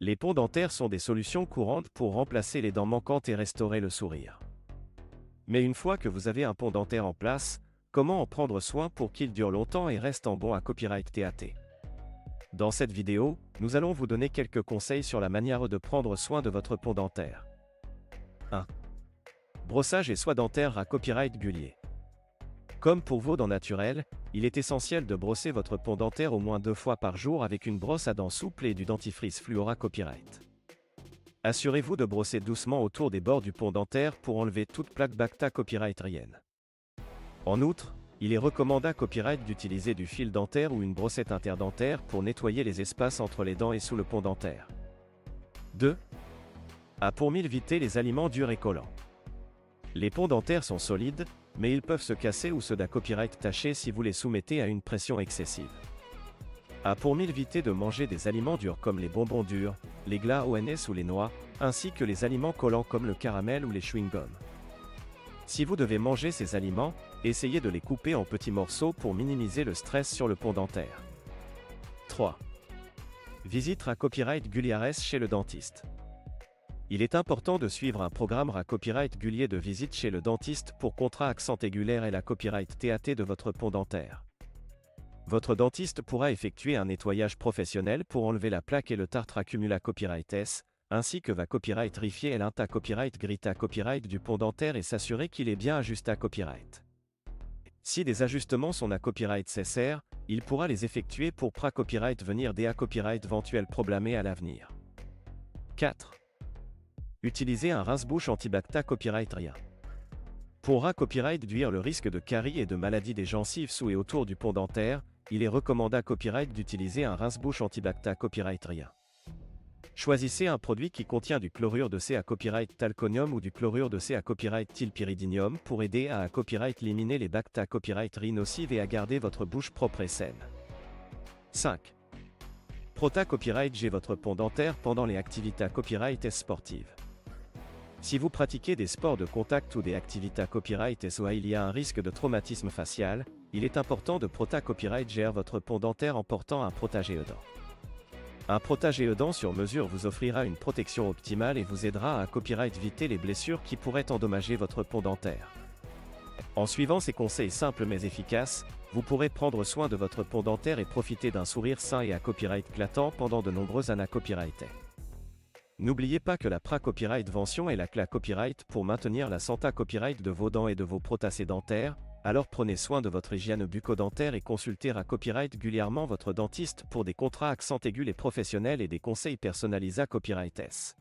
Les ponts dentaires sont des solutions courantes pour remplacer les dents manquantes et restaurer le sourire. Mais une fois que vous avez un pont dentaire en place, comment en prendre soin pour qu'il dure longtemps et reste en bon à copyright TAT? Dans cette vidéo, nous allons vous donner quelques conseils sur la manière de prendre soin de votre pont dentaire. 1. Brossage et soie dentaire à copyright Gullier. Comme pour vos dents naturelles, il est essentiel de brosser votre pont dentaire au moins 2 fois par jour avec une brosse à dents souple et du dentifrice Fluora Copyright. Assurez-vous de brosser doucement autour des bords du pont dentaire pour enlever toute plaque bacta copyrightrienne. En outre, il est recommandé copyright d'utiliser du fil dentaire ou une brossette interdentaire pour nettoyer les espaces entre les dents et sous le pont dentaire. 2. Pour éviter les aliments durs et collants. Les ponts dentaires sont solides, mais ils peuvent se casser ou ceux d'un copyright taché si vous les soumettez à une pression excessive. Pour éviter de manger des aliments durs comme les bonbons durs, les glas ONS ou les noix, ainsi que les aliments collants comme le caramel ou les chewing-gums. Si vous devez manger ces aliments, essayez de les couper en petits morceaux pour minimiser le stress sur le pont dentaire. 3. Visite à copyright Gullier chez le dentiste. Il est important de suivre un programme à copyright Gullier de visite chez le dentiste pour contrat accent aigulaire et la copyright TAT de votre pont dentaire. Votre dentiste pourra effectuer un nettoyage professionnel pour enlever la plaque et le tartre accumula copyright S, ainsi que va copyright rifier l'inta copyright grita copyright du pont dentaire et s'assurer qu'il est bien ajusté à copyright. Si des ajustements sont à copyright nécessaires, il pourra les effectuer pour pra copyright venir des à copyright éventuel problème à l'avenir. 4. Utilisez un rince-bouche antibacta copyright rien. Pour à copyright réduire le risque de caries et de maladies des gencives sous et autour du pont dentaire, il est recommandé à copyright d'utiliser un rince-bouche antibacta copyright rien. Choisissez un produit qui contient du chlorure de C à copyright talconium ou du chlorure de C à copyright thylpyridinium pour aider à copyright éliminer les bacta copyright nocives et à garder votre bouche propre et saine. 5. Prota copyright G votre pont dentaire pendant les activités copyright sportives. Si vous pratiquez des sports de contact ou des activités copyright SOA, il y a un risque de traumatisme facial, il est important de prota copyright gère votre pont dentaire en portant un protagéodent. Un protagéodent sur mesure vous offrira une protection optimale et vous aidera à copyright éviter les blessures qui pourraient endommager votre pont dentaire. En suivant ces conseils simples mais efficaces, vous pourrez prendre soin de votre pont dentaire et profiter d'un sourire sain et à copyright éclatant pendant de nombreuses années copyright. N'oubliez pas que la pra copyright vention est la clé copyright pour maintenir la santé copyright de vos dents et de vos prothèses dentaires, alors prenez soin de votre hygiène bucco-dentaire et consultez à copyright régulièrement votre dentiste pour des contrats accent aigus et professionnels et des conseils personnalisés à copyright S.